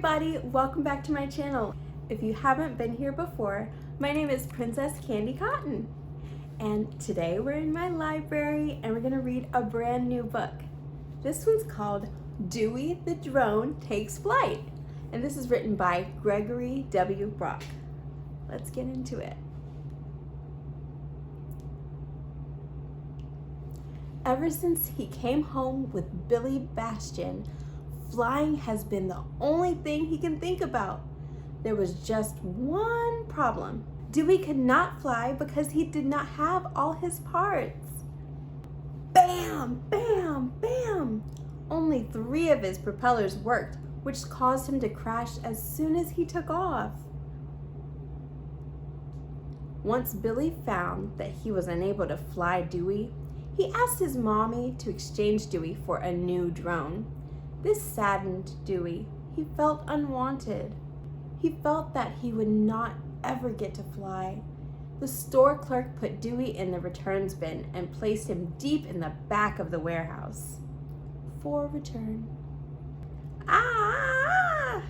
everybody, welcome back to my channel. If you haven't been here before, my name is PrincessCandyCotton, and today we're in my library and we're gonna read a brand new book. This one's called Dewey the Drone Takes Flight, and this is written by Gregory W. Brock. Let's get into it. Ever since he came home with Billy Bastion, flying has been the only thing he can think about. There was just one problem. Dewey could not fly because he did not have all his parts. Bam, bam, bam! Only 3 of his propellers worked, which caused him to crash as soon as he took off. Once Billy found that he was unable to fly Dewey, he asked his mommy to exchange Dewey for a new drone. This saddened Dewey. He felt unwanted. He felt that he would not ever get to fly. The store clerk put Dewey in the returns bin and placed him deep in the back of the warehouse. For return. Ah!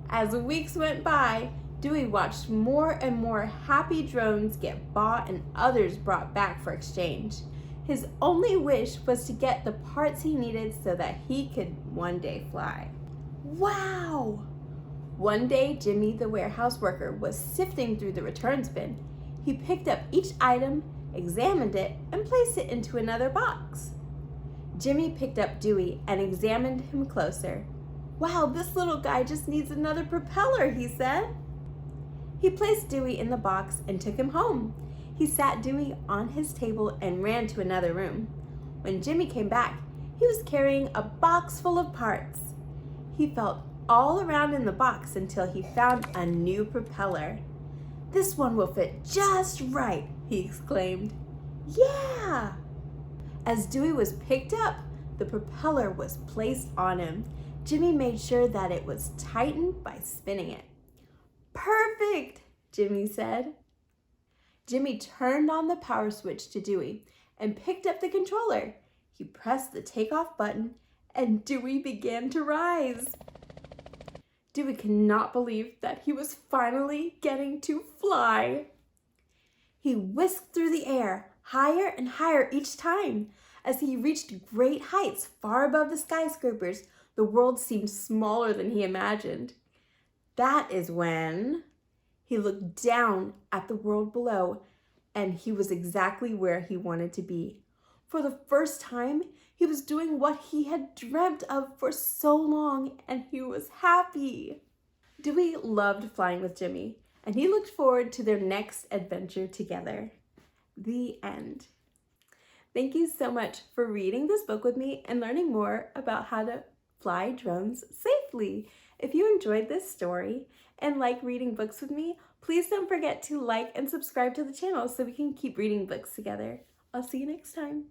As weeks went by, Dewey watched more and more happy drones get bought and others brought back for exchange. His only wish was to get the parts he needed so that he could one day fly. Wow! One day, Jimmy, the warehouse worker, was sifting through the returns bin. He picked up each item, examined it, and placed it into another box. Jimmy picked up Dewey and examined him closer. Wow, this little guy just needs another propeller, he said. He placed Dewey in the box and took him home. He sat Dewey on his table and ran to another room. When Jimmy came back, he was carrying a box full of parts. He felt all around in the box until he found a new propeller. "This one will fit just right," he exclaimed. "Yeah!" As Dewey was picked up, the propeller was placed on him. Jimmy made sure that it was tightened by spinning it. "Perfect," Jimmy said. Jimmy turned on the power switch to Dewey and picked up the controller. He pressed the takeoff button and Dewey began to rise. Dewey could not believe that he was finally getting to fly. He whisked through the air, higher and higher each time. As he reached great heights far above the skyscrapers, the world seemed smaller than he imagined. That is when he looked down at the world below, and he was exactly where he wanted to be. For the first time, he was doing what he had dreamt of for so long, and he was happy. Dewey loved flying with Jimmy, and he looked forward to their next adventure together. The end. Thank you so much for reading this book with me and learning more about how to fly drones safely. If you enjoyed this story and like reading books with me, please don't forget to like and subscribe to the channel so we can keep reading books together. I'll see you next time.